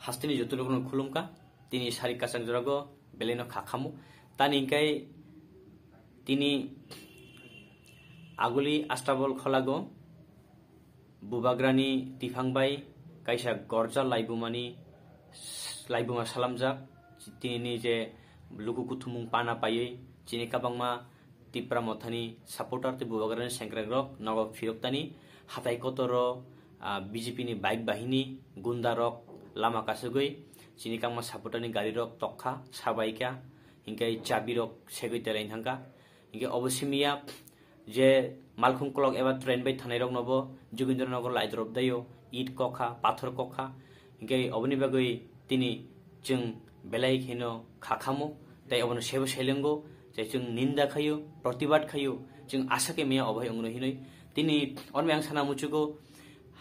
hastini jotulukno khulumka tini sari kasang jorago beleno khakhamu tani ingkai tini aguli astabol kholago bubagrani tifangbai kaisa gorja laibuma salamjak tini je luku kuthumung pana paye chini kabangma tipra mothani supporter te bubagrani sengkragrok nogo phiroktani hatai kotoro BJP ni bike bahini gundarok lama kasugoi chini kangma supporter ni gari rok tokkha sabaika hingkai chabi rok segoi telain hangka hingkai obosimiya je malkhung klok eba train bai thanai rok nobo Jogindranagar laidrop dayo it kokha pathor kokha hingkai oboni bagoi tini jeng belai kheno khakhamu tai obon sebo selengo je jeng ninda khayo प्रतिबाद khayo jeng asake meya obhai ongno hinoi tini onmang sana muchugo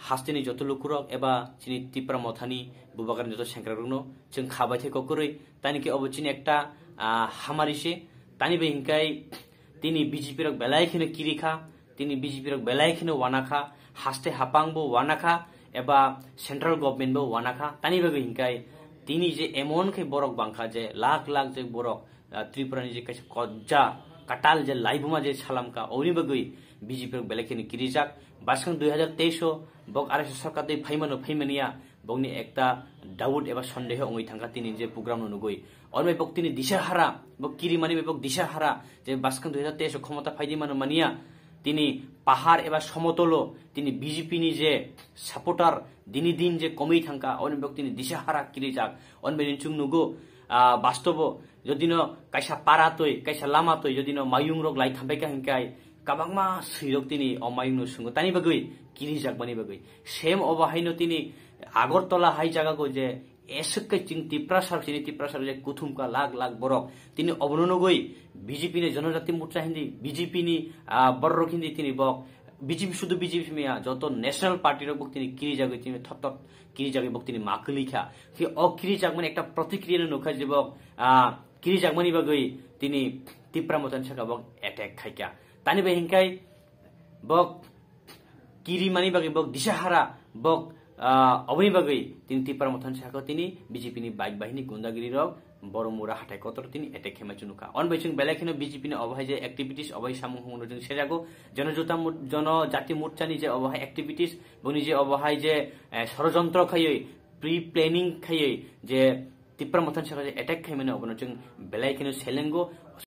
hastini jotulukurok eba chini tipra mothani bubagar joto sengkrarugno jeng khabai the kokoroi tani ke obochini ekta hamarise tani be hingkai tini BJP rok belai kheno kirikha tini BJP rok belai kheno wanakha haste hapangbo wanakha eba central government bo wanakha tani be hingkai tini je emon khe borok bangkha je lakh lakh je borok Tripura ni je kaisa kojja katal je laibuma je salamka oni bagui BJP rok belai kheno kirijak basang 2023 bok RSS sarkar dei phaimania bokni ekta doubt eba sondeho ongoi thangka tini je program no nugoi onmai bok tini disahara bok kiri mani bok disahara je basang 2023 ক্ষমতা ফাইদি mano mania tini pahar eba somotolo tini BJP ni je supporter dini din je komei thangka onmai bok tini disahara kirijak onmai ninchung nugo bastobo jodino kaisa paratoi kaisa lamatoi jodino mayung rok lai thambaika hingkai kabangma sirok tini omayung no sungo tani bagui kirijak bani bagui sem obahaino tini Agartala hai jaga ko je esukkai ching tiprasar je kuthumka lakh lakh borok tini obononogoi BJP ni janojati morcha hindi BJP ni borrok hindi tini bok BJP শুধু BJP meya joto national party rok bok tini kirijak tini thot kirijak bok tini maklikha ki o kirijak mane ekta protikriya nokha je bok kirijak mani bagui tini tipra motan saka bok attack khaika tani be hingkai bok kiri mani bagi bok disahara bok oboni bagui tini tipra motan saka tini BJP ni bike bahini gundagiri rok boromura hatai kotor tini attack khema chunuka on baisung belakino BJP ni obhai je activities obhai samung hono jeng sejago जनजाति मोर्चा ni je obhai activities boni je obhai je ষড়যন্ত্র খাইयै pre planning খাইयै je tipra motan saka je attack khaimane obono jeng belakino selengo